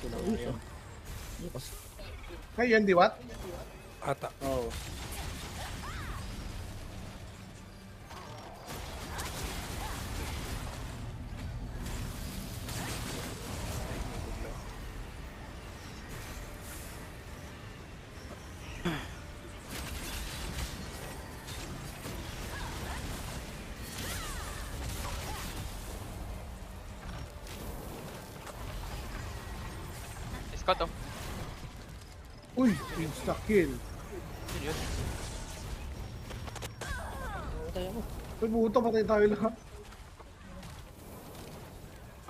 Sila Ayos ngayon. ah. Bukas. Ngayon, di what? Ata. Oo. Scout oh. Uy, insta kill. Yun yun. Patay ako. Uy, buto, patay tayo lahat.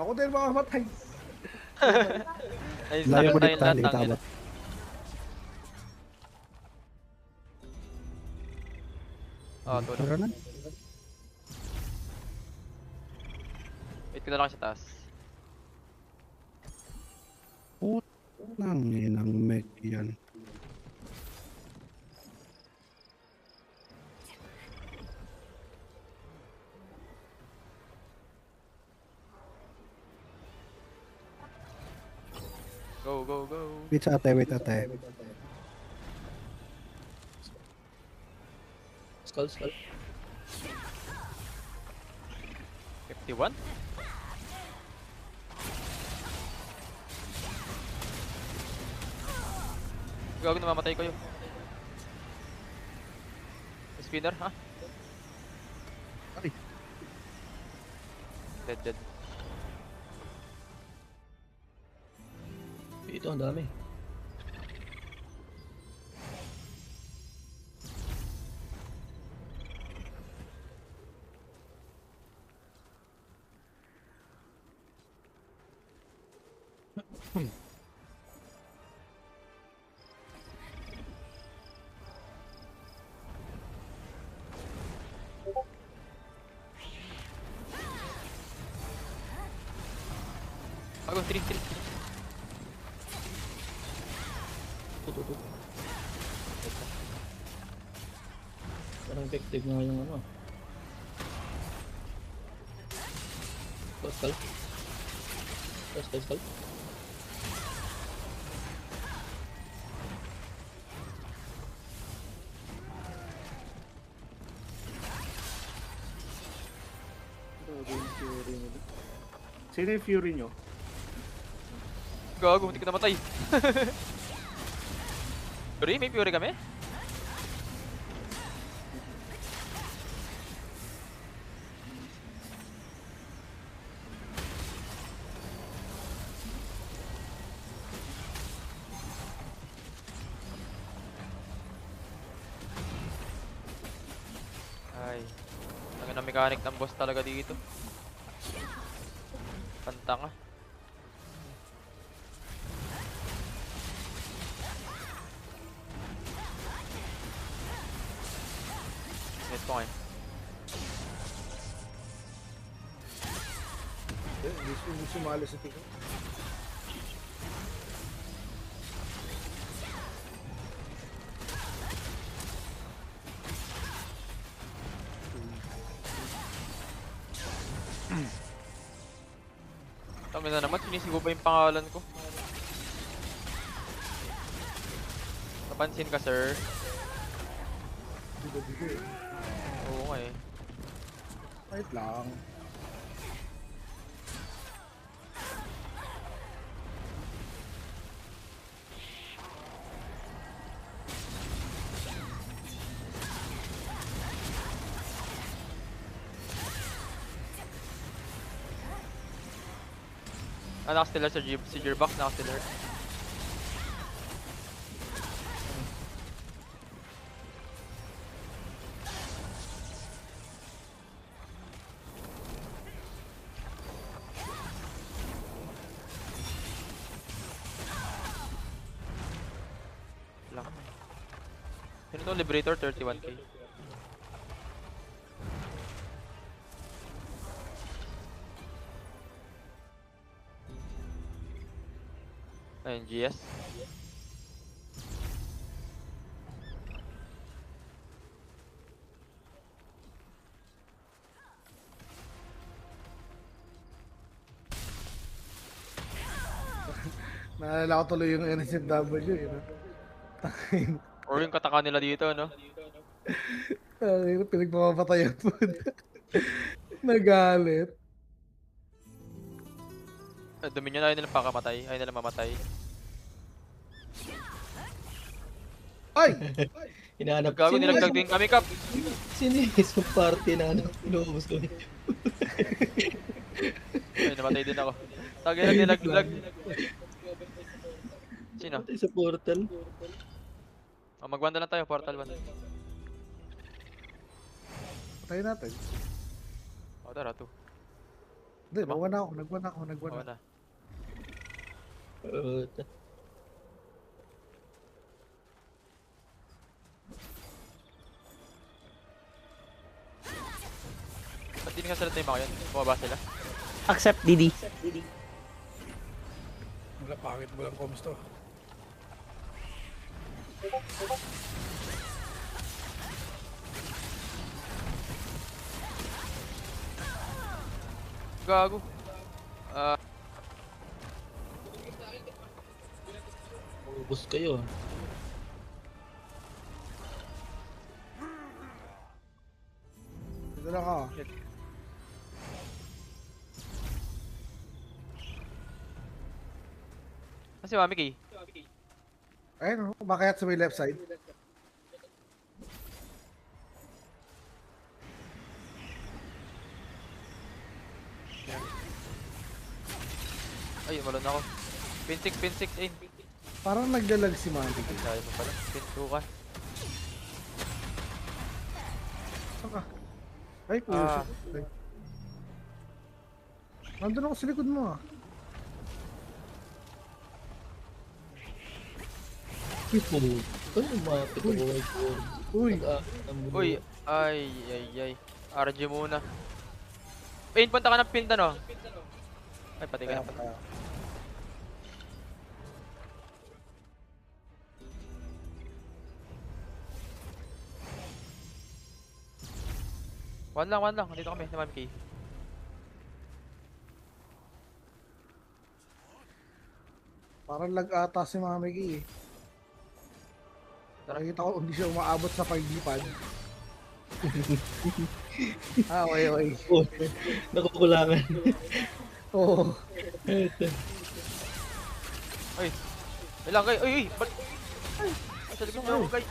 Ako din mamamatay. Ay, Layo sakit mo tayong dito, lahat hindi ng tabot. tulog. Tara na. Wait ko na lang sa taas. Putang inang mech yan. Go, go, go. Wait ate, wait ate. Skull, skull. 51? Gago na mamatay ko yun. Spinner, ha? Ay. Dead. Dito, ang dami. Bago, 3. Tututuk. Parang effective nga yung ano. Skull, skull. Skull, skull. Sino yung Fury nyo? Gago, hindi ko namatay. Fury? May Fury kami? Ay, ang mechanic ng boss talaga dito. Pantanga. Net ko ngayon. Hindi sumali sa tingin. Tangin na naman, sinisigo ba yung pangalan ko? Napansin ka, sir? Bigo-bigo eh. Oo nga eh. Kahit lang. Nakastiller sa si Gearbox, nakastiller. Lang. Sino to? Liberator, 31k. Ayun, GS. Naalala ko tuloy yung NSFW, yun. Or yung kataka nila dito, no? Pinagpapatayan po. Nagalit. Dominion ayaw nilang pakamatay. Ayaw nilang mamatay. Ay! Hinahanap. Gago nilagdag din kami, Kap. Sino yung isang party na ano? Inuubos ko. Ay, namatay din ako. Tagay lang nilaglag. Sino? Patay sa portal. Oh, mag-1 lang tayo, portal 1. Patayin natin. Oh, tara, 2. Hindi, nagwan ako. Oo na. Ba't di nakasalat na yung mga yun? Bumaba sila? Accept, Didi. Wala, pangit mo lang comms to. Gago. Ah, Ubus kayo. Dito lang ako. si Mami Kay. Ayun, kumakayat sa may left side. Ay, malon ako. Pin 6, aim. Parang naglalag si Manny. Sayo mo pala. Pin 2 ka. Saka. Ay, Ah. puso. Nandun ako sa likod mo ah. Ipo. Ano mapit ako kay Core? Uy, Uy, ay. RG muna. Pin, punta ka ng pin, no? Ay, pati ka na. One lang. Dito kami, ni Mami Kay. parang lag ata si Mami Ki eh. Nakikita ko hindi siya umaabot sa paglipad. Okay. Oh, nakukulangan. Oo. Ay, ilang kayo? Uy! Ay, sa likod niyo ako, guys.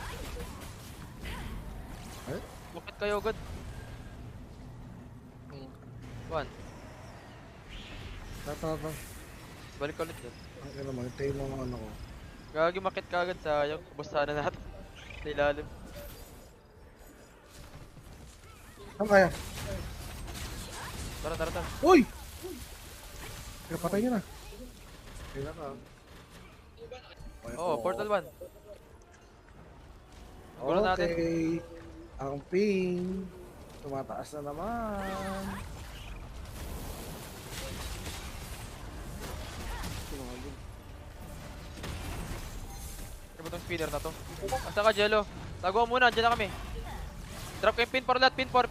Ay? Bakit kayo agad? 1. Tata. Balik ka ulit dyan. Ang naman, tayo mo ano ko. Gagi, makit ka agad, sayang. Ubus sana natin. Sa ilalim. Saan kaya? Tara. Uy! Kaya patay niya na. Kaya ka. Oo, portal 1. Ang gulo natin. Okay. Ang ping. Tumataas na naman. Ano ba itong spinner na to? Asa ka, Jello? Tago muna, dyan na kami. Drop kayo pin 4 lahat, pin 4.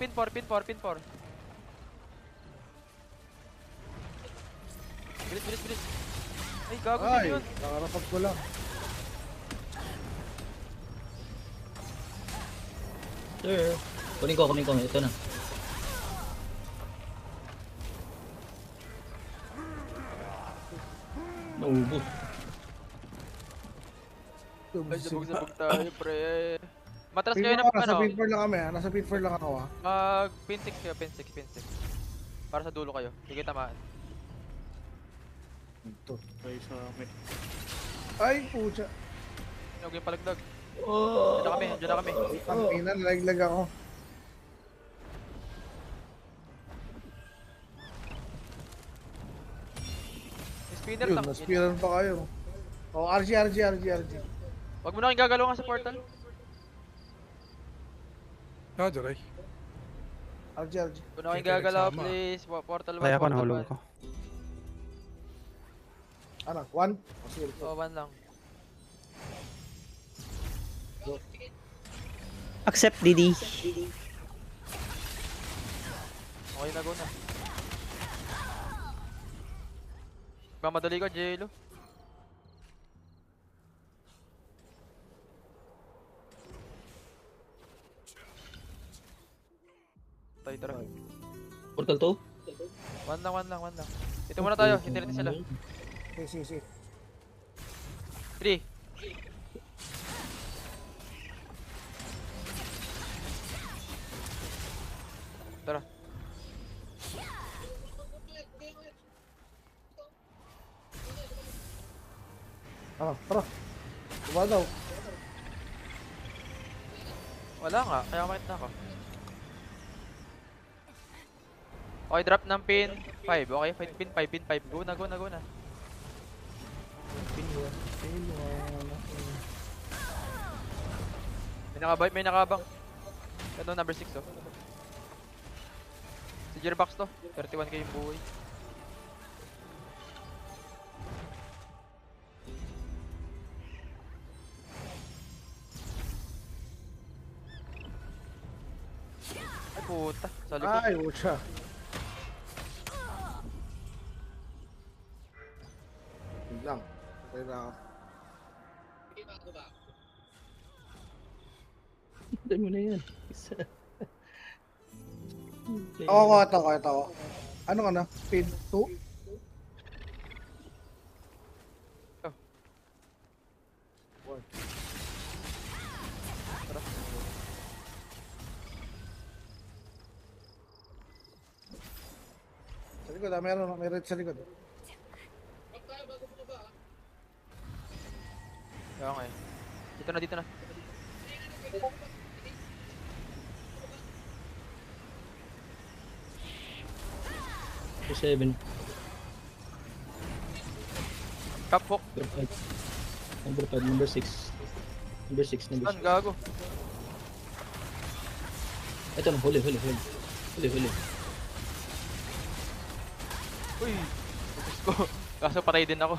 Bilis. Ay, gago din Ay, yun. nakarapag ko lang. Sir. Kunin ko. Ito na. Naubos. Ay, sabog tayo, pre. Matras Pin kayo mo ng ka, nasa ano? pin 4 lang kami ha. Nasa pin 4 lang ako ha. Pin 6 kayo, pin 6. Para sa dulo kayo. Sige, tamaan. Ito. Ay, pucha. Huwag yung palagdag. Oh. Diyan na kami. Ang ina, nalaglag ako. Spinner Yun, lang. naspiran pa kayo. Oh, RG. Huwag mo na kayong gagalaw sa portal. Diray. RG. Huwag na kayong gagalaw, please. Portal 1, Kaya ako portal nahulog 1. ko. Ano, 1? Oh, sige. Oh, 1 lang. Accept, Didi. Okay na, go na. Mamadali ka, Jello. Tayo, tara. Portal 2? One lang. Dito muna tayo, hintayin natin sila. Si. 3. Tara. Tara. Diba daw? Wala nga, kaya kumakit na ako. Okay, drop ng pin 5. Okay, pin 5. Go na. May nakabang. Ito, number 6 oh. Si Gearbox to. 31k yung buhay. Ay puta, sa likod. Ay, siya. Yun lang. Okay na ako. Hintay mo na yan. Isa. Ito. Ano ka na? Pin 2? Sa likod may red sa likod. Okay. Dito na. So 7. Cap hook. Number 5. Number 6. Number 6. Saan gago? Ito na, huli. Uy! Focus ko. Kaso patay din ako.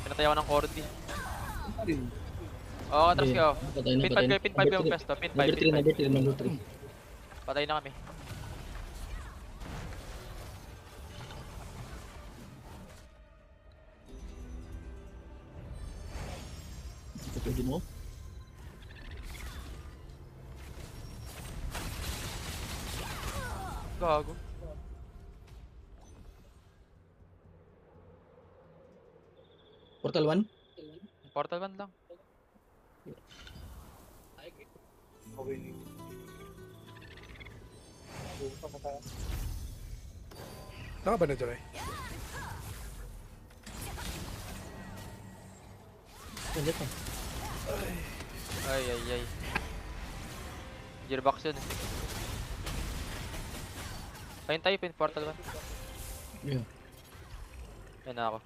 Pinatay ako ng Cordy. Oo, atras kayo. Pin 5 yung pesto. Pin 5. Number 3. Patay na kami. Ito pwede mo. Gago. Portal 1? Portal 1 lang. Saka ba na Jiray? Ano pa? Ay. Gearbox yun. Kain tayo pin portal 1. Yeah. Ayun na ako.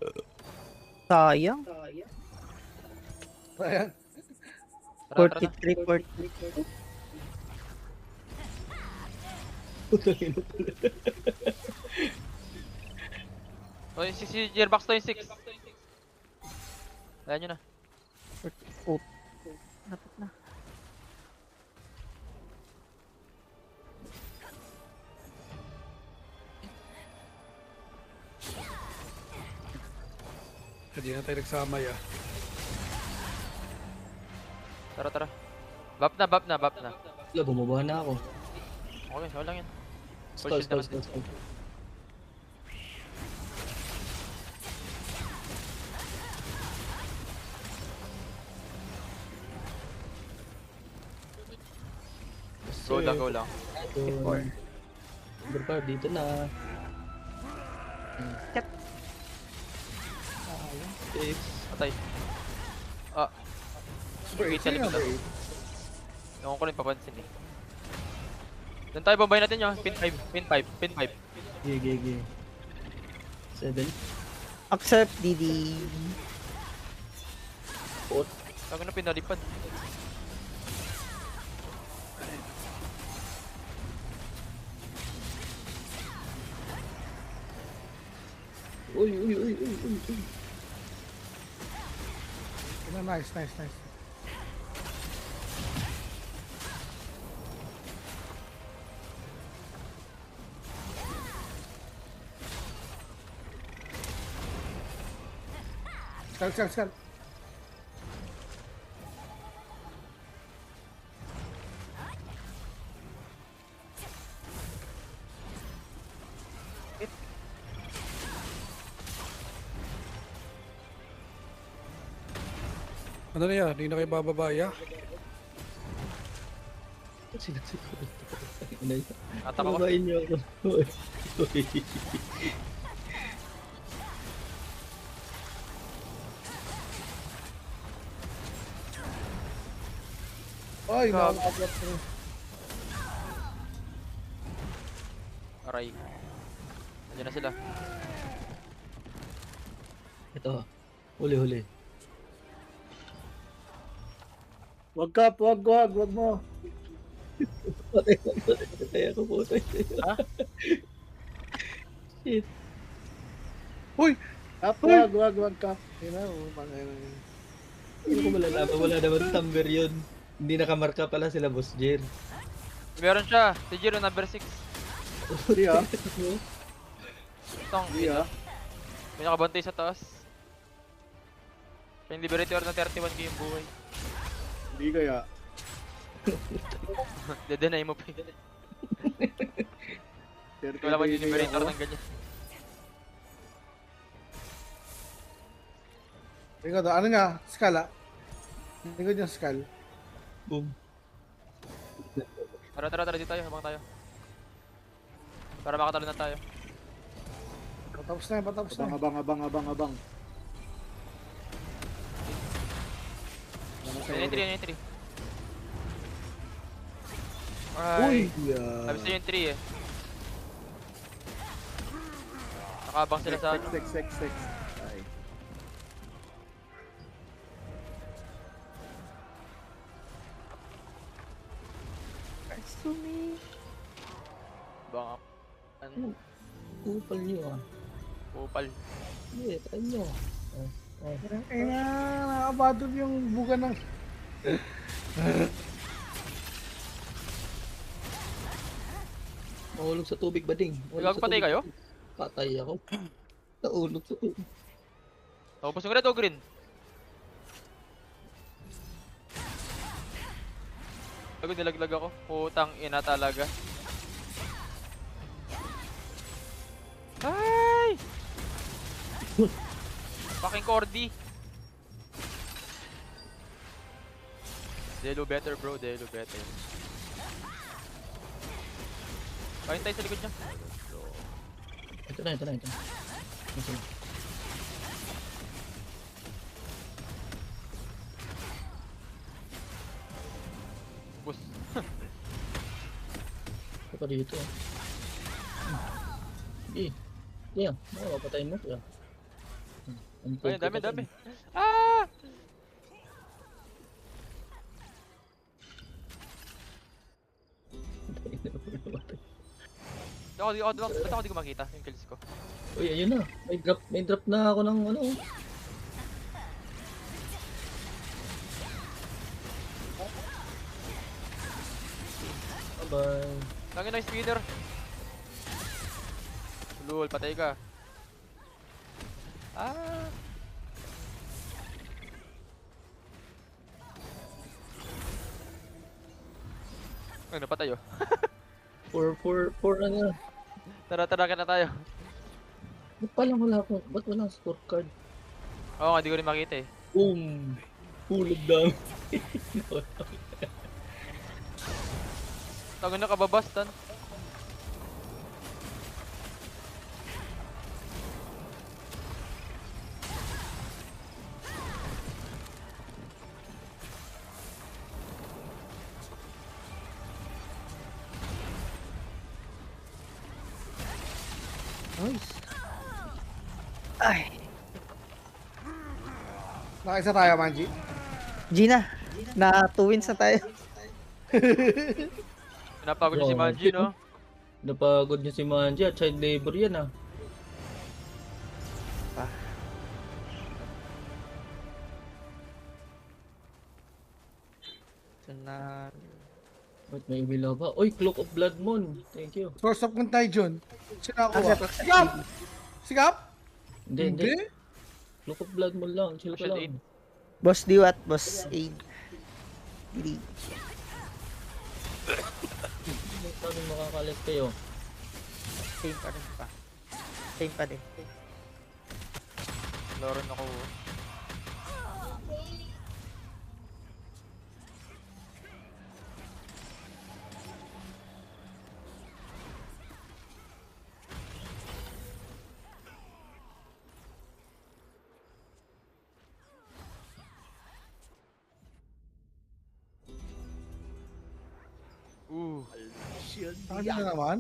Sayang. Ayan. Tara na. 43, 43. Oh, si Gearbox to yung 6. Ayan nyo na. Oh. Dapat na. Hindi na tayo nagsama ya. Tara. Bap na. Wala, bumaba na ako. Okay, wala lang yan. Stall. Go lang. Number 5, dito na. Kat. 6. Patay. Ah, Number 8. Sa likod Number ah. 8. ewan ko rin papansin eh. Doon tayo, bombayin natin yun. Pin 5. Gigi. 7. Accept, Didi. Sabi na pinalipad. Uy. Nice. Skal. Ano na yan? Hindi na kayo bababaya? Sila siguro. Ano yun? Atak ako. Babain niyo ako. Uy. Ay, Gag. nakakabot ko. Aray. Nandiyan na sila. Ito. Huli. Wag ka, wag mo. Patay ako po. Ha? Shit. Uy! Kap, wag kap. Yun na, pangay na yun. Hindi ko malalaman. Wala naman number yun. Hindi nakamarka pala sila, Boss Jer. Meron siya. Si Jiro number 6. Hindi ah. Tong. Hindi ah. May nakabantay sa taas. Siya yung Liberator na 31k yung buhay. Hindi kaya. Dedenay mo pa yun. Wala man yung Liberator ng ganyan. Tingnan ano nga, skull ah. Tingnan yung skull. Boom. Tara dito tayo, habang tayo. Para makatalo na tayo. Patapos na yan. Abang. Yan yung 3. Uy! Ay, sabi sa'yo yung 3 eh. Nakabang sila sa ano. Sex. Ay. Sumi. Bang ano, Kupal niyo ah. upal. Hindi, try niyo. Eh nga, nakabadol yung buka ng... Mahulog sa tubig ba ding? Nagpatay kayo? Patay ako. Naulog sa tubig. Tapos yung red o green? Nilaglag ako. Putang ina talaga. Ay! Fucking Cordy. Delo better bro, Delo better. Kain tayo sa likod niya. Ito na. Ito na. Bus. Ito pa dito. Sige. Yan. Mapapatayin mo. Yan. Ay, dami. Ah! Ba't ako di ko makita yung kills ko? Uy, ayun na. May drop na ako ng ano. Bye-bye. Langin na yung speeder. Lul, patay ka. Ah! Ay, napatay oh. For ano. Tara, kita tayo. Ba't palang wala akong, ba't walang scorecard? Oo nga, di ko rin makita eh. Boom! Hulog dami. Tago na kababastan. Nice. Ay. Nakaisa tayo, Manji. Gina. Na 2 wins na tayo. Pinapagod niya si Manji, no? Napagod niya si Manji at child labor yan ah. Na Wait, may umila ba? Uy, Cloak of Blood Moon. Thank you. Source of Contagion. Sino ako? Accept. Sigap? Hindi. Cloak of Blood Moon lang. Chill ka Shield lang. Boss Diwat, Boss Aid. Hindi. Paano makakalit kayo? Same pa rin pa. Same pa din. Loron ako. Shield Saan na naman?